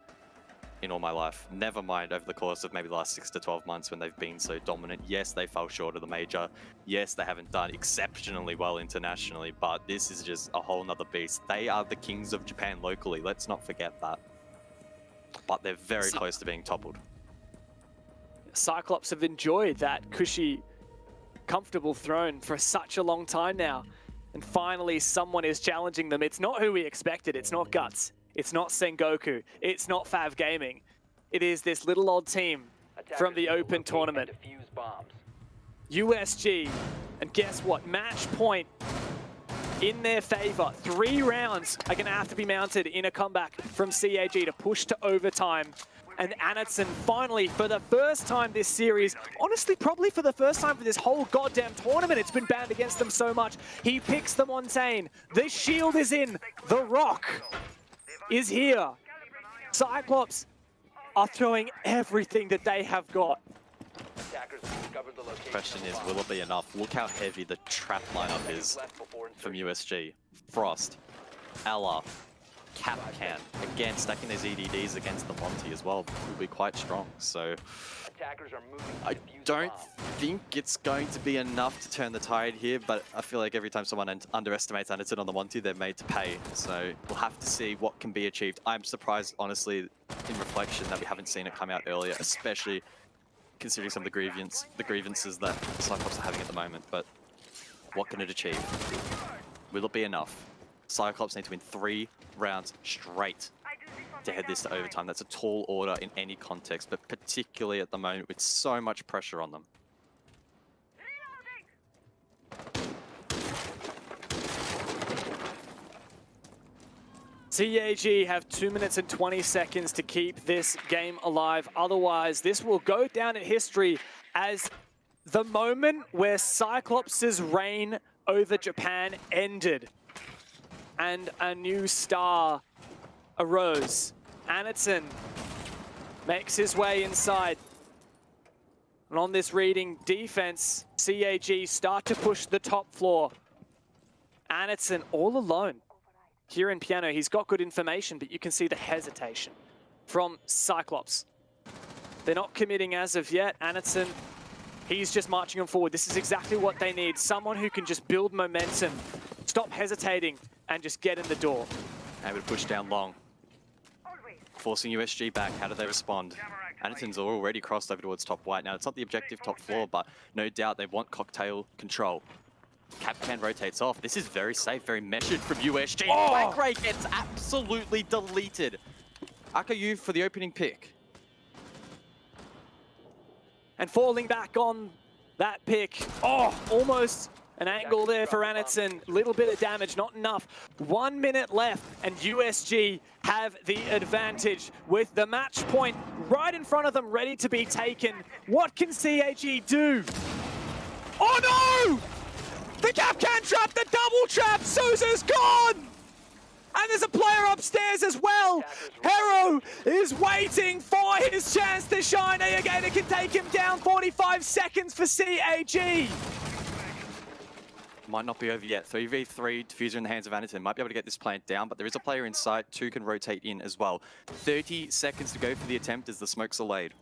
in all my life. Never mind over the course of maybe the last 6 to 12 months when they've been so dominant. Yes, they fell short of the major. Yes, they haven't done exceptionally well internationally, but this is just a whole nother beast. They are the kings of Japan locally. Let's not forget that. But they're very close to being toppled. CYCLOPS have enjoyed that cushy, comfortable throne for such a long time now. And finally, someone is challenging them. It's not who we expected. It's not Guts. It's not Sengoku. It's not Fav Gaming. It is this little old team from the Open tournament. USG. And guess what? Match point in their favor. 3 rounds are going to have to be mounted in a comeback from CAG to push to overtime. And Anderson finally, for the first time this series, honestly, probably for the first time for this whole goddamn tournament, it's been banned against them so much. He picks the Montaigne. The shield is in. The Rock is here. CYCLOPS are throwing everything that they have got. Question is, will it be enough? Look how heavy the trap lineup is from USG. Frost, Ella, Capcan, again stacking these EDDs against the Monty as well will be quite strong. So I don't think it's going to be enough to turn the tide here, but I feel like every time someone underestimates Anderson on the Monty, they're made to pay. So we'll have to see what can be achieved. I'm surprised, honestly, in reflection, that we haven't seen it come out earlier, especially considering some of the grievances that CYCLOPS are having at the moment. But what can it achieve? Will it be enough? Cyclops need to win 3 rounds straight to head this to overtime. That's a tall order in any context, but particularly at the moment with so much pressure on them. CAG have 2 minutes and 20 seconds to keep this game alive. Otherwise, this will go down in history as the moment where Cyclops' reign over Japan ended and a new star arose. Anderson makes his way inside. And on this reading defense, CAG start to push the top floor. Anderson all alone. Here in Piano, he's got good information, but you can see the hesitation from Cyclops. They're not committing as of yet. Anderson, he's just marching on forward. This is exactly what they need. Someone who can just build momentum, stop hesitating, and just get in the door. Able to push down long. Forcing USG back. How do they respond? Anderson's already crossed over towards top white. Now, it's not the objective top floor, but no doubt they want cocktail control. Capcan rotates off. This is very safe, very measured from USG. Oh! Black Ray gets absolutely deleted. Akayu for the opening pick. And falling back on that pick. Oh, almost an angle there for Anderson. Little bit of damage, not enough. 1 minute left, and USG have the advantage with the match point right in front of them, ready to be taken. What can CAG do? Oh no! The Capcan trap, the double trap, Souza's gone! And there's a player upstairs as well. Hero is waiting for his chance to shine. Ayagator can take him down. 45 seconds for CAG. Might not be over yet. 3v3, diffuser in the hands of Anderson. Might be able to get this plant down, but there is a player inside. 2 can rotate in as well. 30 seconds to go for the attempt as the smokes are laid.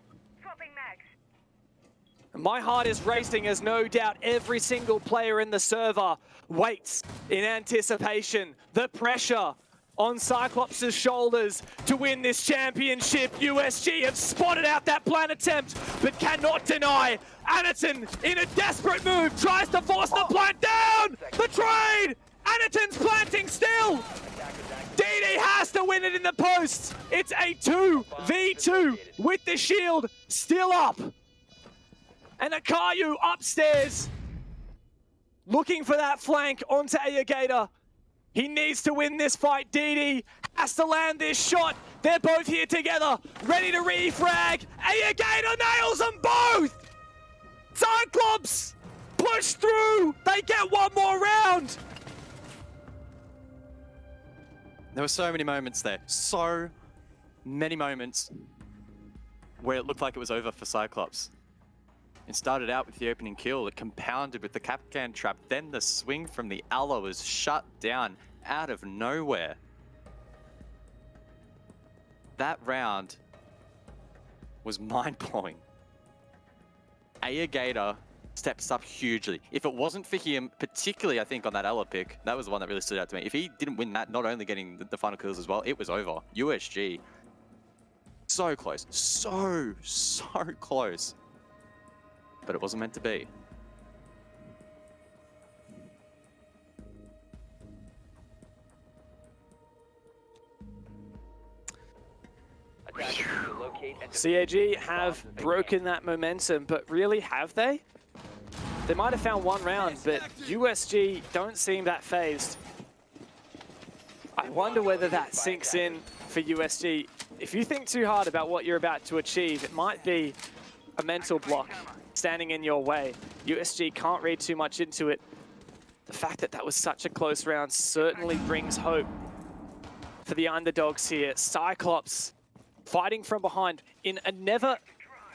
My heart is racing as no doubt every single player in the server waits in anticipation. The pressure on Cyclops' shoulders to win this championship. USG have spotted out that plant attempt, but cannot deny. Anderson, in a desperate move, tries to force the plant down! The trade! Anderson's planting still! DD has to win it in the post! It's a 2v2 with the shield still up. And Akayu upstairs, looking for that flank onto Ayagator. He needs to win this fight. DD has to land this shot. They're both here together, ready to refrag. Ayagator nails them both! Cyclops push through. They get one more round. There were so many moments there. So many moments where it looked like it was over for Cyclops. It started out with the opening kill, it compounded with the Capcan trap, then the swing from the Aloe was shut down out of nowhere. That round was mind-blowing. Ayagator steps up hugely. If it wasn't for him, particularly I think on that Aloe pick, that was the one that really stood out to me. If he didn't win that, not only getting the final kills as well, it was over. USG, so close, so close. But it wasn't meant to be. CAG have broken that momentum, but really have they? They might have found one round, but USG don't seem that phased. I wonder whether that sinks in for USG. If you think too hard about what you're about to achieve, it might be a mental block standing in your way. USG can't read too much into it. The fact that that was such a close round certainly brings hope for the underdogs here. Cyclops fighting from behind in a never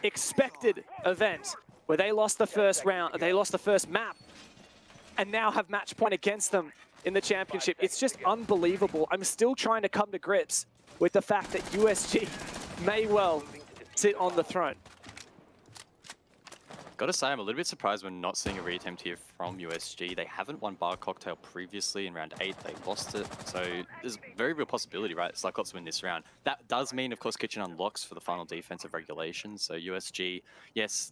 expected event where they lost the first round, they lost the first map, and now have match point against them in the championship. It's just unbelievable. I'm still trying to come to grips with the fact that USG may well sit on the throne. Gotta say, I'm a little bit surprised we're not seeing a reattempt here from USG. They haven't won Bar Cocktail previously in round 8. They lost it. So there's a very real possibility, right? Cyclops win this round. That does mean, of course, Kitchen unlocks for the final defensive regulation. So USG, yes,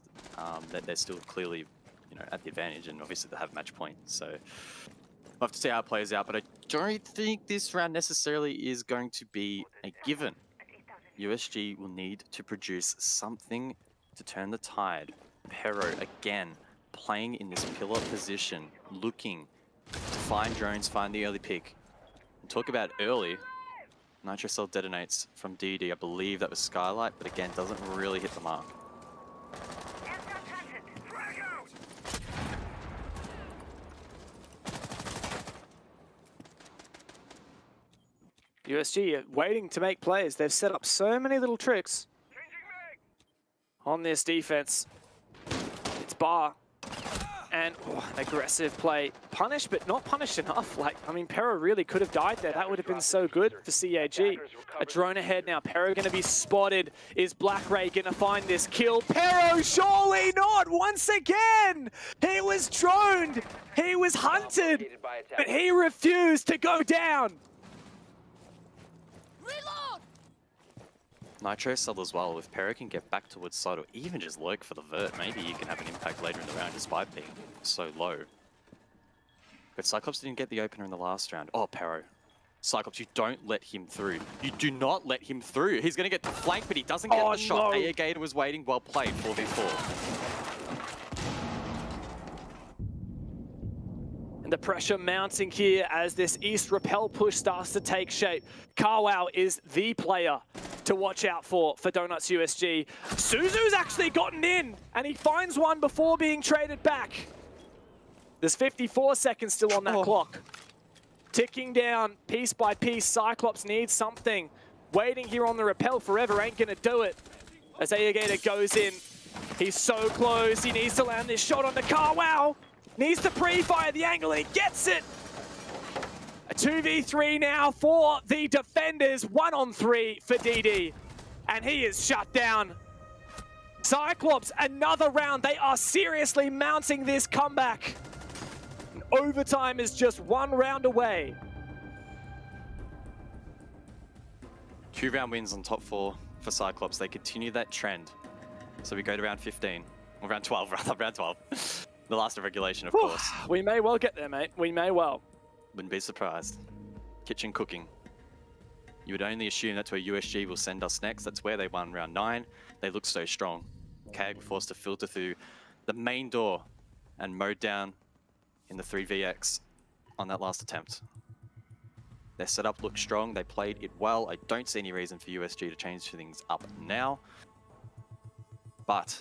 they're still clearly, you know, at the advantage, and obviously they have match point. So have to see how it plays out, but I don't think this round necessarily is going to be a given. USG will need to produce something to turn the tide. Pero, again, playing in this pillar position, looking to find drones, find the early pick. And talk about early. Nitro Cell detonates from DD. I believe that was Skylight, but again, doesn't really hit the mark. USG are waiting to make plays. They've set up so many little tricks on this defense. It's Bar. And an aggressive play. Punished, but not punished enough. Like, I mean, Pero really could have died there. That would have been so good for CAG. A drone ahead now. Pero going to be spotted. Is Black Ray going to find this kill? Pero, surely not! Once again! He was droned! He was hunted! But he refused to go down! Nitro Cell as well, if Pero can get back towards side or even just lurk for the vert, maybe you can have an impact later in the round despite being so low. But CYCLOPS didn't get the opener in the last round. Oh, Pero. CYCLOPS, you don't let him through. You do not let him through. He's going to get the flank, but he doesn't get the shot. No. Gator was waiting, well played, 4v4. The pressure mounting here as this East Repel push starts to take shape. Carwow is the player to watch out for Donuts USG. Suzu's actually gotten in, and he finds one before being traded back. There's 54 seconds still on that clock. Ticking down piece by piece. CYCLOPS needs something. Waiting here on the Repel forever ain't gonna do it. As Gator goes in, he's so close. He needs to land this shot on the Carwow. Needs to pre-fire the angle, and he gets it! A 2v3 now for the defenders, 1-on-3 for DD. And he is shut down. CYCLOPS, another round. They are seriously mounting this comeback. Overtime is just one round away. 2 round wins on top 4 for CYCLOPS. They continue that trend. So we go to round 15, or round 12 rather, round 12. The last of regulation, of course. We may well get there, mate. We may well. Wouldn't be surprised. Kitchen cooking. You would only assume that's where USG will send us next. That's where they won round 9. They look so strong. CAG were forced to filter through the main door and mowed down in the 3vx on that last attempt. Their setup looked strong. They played it well. I don't see any reason for USG to change things up now. But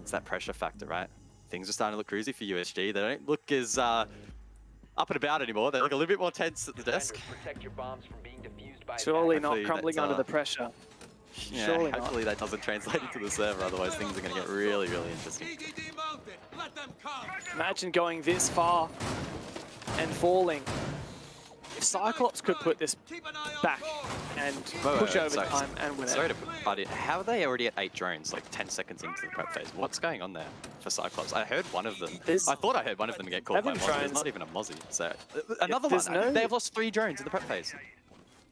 it's that pressure factor, right? Things are starting to look cruisy for USG. They don't look as up and about anymore. They look a little bit more tense at the desk. Surely not crumbling under the pressure. Yeah, Surely hopefully that doesn't translate into the server, otherwise things are going to get really, really interesting. Imagine going this far and falling. If CYCLOPS could put this back and push overtime and win it. Sorry to butt in. How are they already at 8 drones, like 10 seconds into the prep phase? What's going on there for CYCLOPS? I heard one of them. I thought I heard one of them get caught by Mozzie. There's not even a Mozzie. So another one. They've lost 3 drones in the prep phase.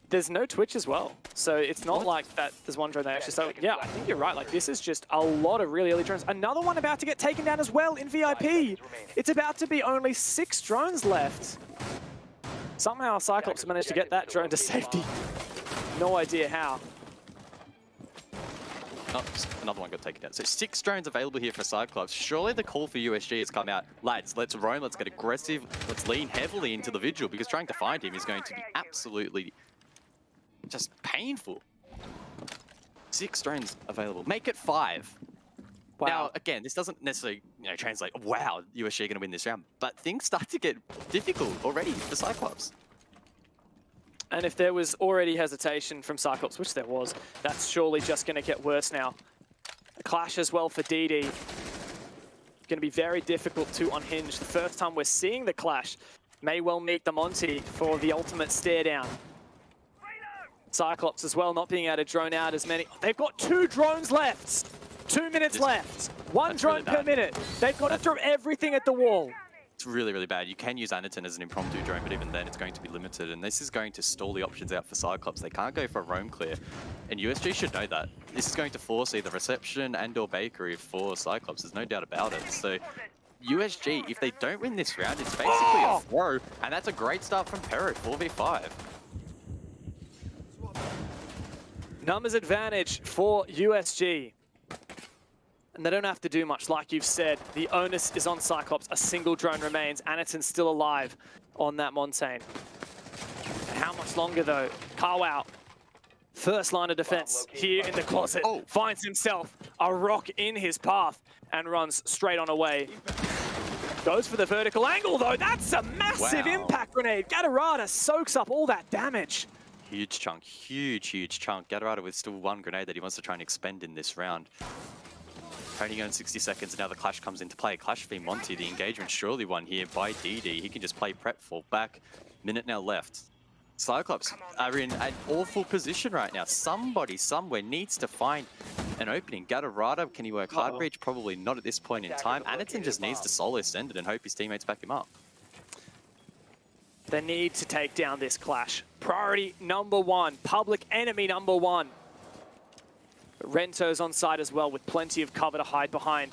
There's no Twitch as well, so it's not like that there's one drone they actually... So yeah, I think you're right. Like, this is just a lot of really early drones. Another one about to get taken down as well in VIP. It's about to be only 6 drones left. Somehow CYCLOPS managed to get that drone to safety. No idea how. Oh, another one got taken down. So 6 drones available here for CYCLOPS. Surely the call for USG has come out. Lads, let's roam, let's get aggressive, let's lean heavily into the Vigil, because trying to find him is going to be absolutely just painful. 6 drones available. Make it 5. Wow. Now, again, this doesn't necessarily translate, wow, USG are going to win this round, but things start to get difficult already for CYCLOPS. And if there was already hesitation from CYCLOPS, which there was, that's surely just going to get worse now. A clash as well for DD. Going to be very difficult to unhinge. The first time we're seeing the clash may well meet the Monty for the ultimate stare down. CYCLOPS as well, not being able to drone out as many. They've got 2 drones left. 2 minutes left. 1 drone per minute. They've got to throw everything at the wall. It's really, really bad. You can use Anaton as an impromptu drone, but even then it's going to be limited. And this is going to stall the options out for CYCLOPS. They can't go for a roam clear. And USG should know that. This is going to force either reception and or bakery for CYCLOPS. There's no doubt about it. So USG, if they don't win this round, it's basically a throw, and that's a great start from Pero, 4v5. Numbers advantage for USG. And they don't have to do much, like you've said. The onus is on CYCLOPS. A single drone remains. Aniton's still alive on that Montaigne. And how much longer, though? Carwow, first line of defense here in the closet, finds himself a rock in his path and runs straight on away. Goes for the vertical angle, though. That's a massive impact grenade. Gatorada soaks up all that damage. Huge chunk, huge chunk. Gatorada with still one grenade that he wants to try and expend in this round. Only going 60 seconds, now the clash comes into play. Clash v Monty, the engagement surely won here by DD. He can just play prep, fall back. Minute now left. CYCLOPS are in an awful position right now. Somebody somewhere needs to find an opening. Gatorada, can he work hard breach? Probably not at this point in time. Aniton just needs to solo send it and hope his teammates back him up. They need to take down this clash. Priority number one, public enemy number one. Rento's on side as well with plenty of cover to hide behind.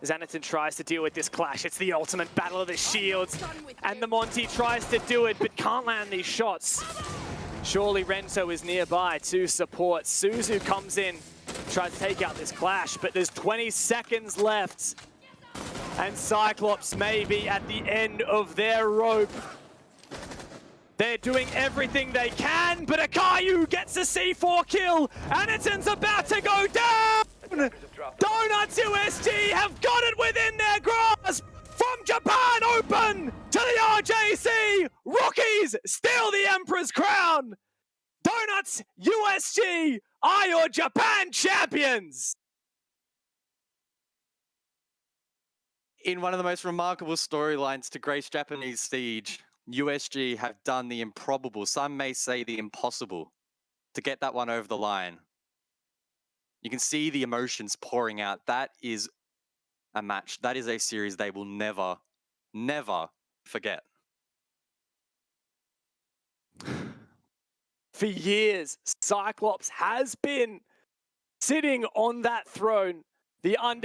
As Aniton tries to deal with this clash, it's the ultimate battle of the shields. And the Monty tries to do it, but can't land these shots. Surely Rento is nearby to support. Suzu comes in, tries to take out this clash, but there's 20 seconds left. And CYCLOPS may be at the end of their rope. They're doing everything they can, but Akayu gets a C4 kill. Aniton's about to go down! Donuts USG have got it within their grasp! From Japan Open to the RJC, rookies steal the Emperor's crown! Donuts USG are your Japan champions! In one of the most remarkable storylines to grace Japanese Siege, USG have done the improbable, some may say the impossible, to get that one over the line. You can see the emotions pouring out. That is a match. That is a series they will never, never forget. For years, CYCLOPS has been sitting on that throne, the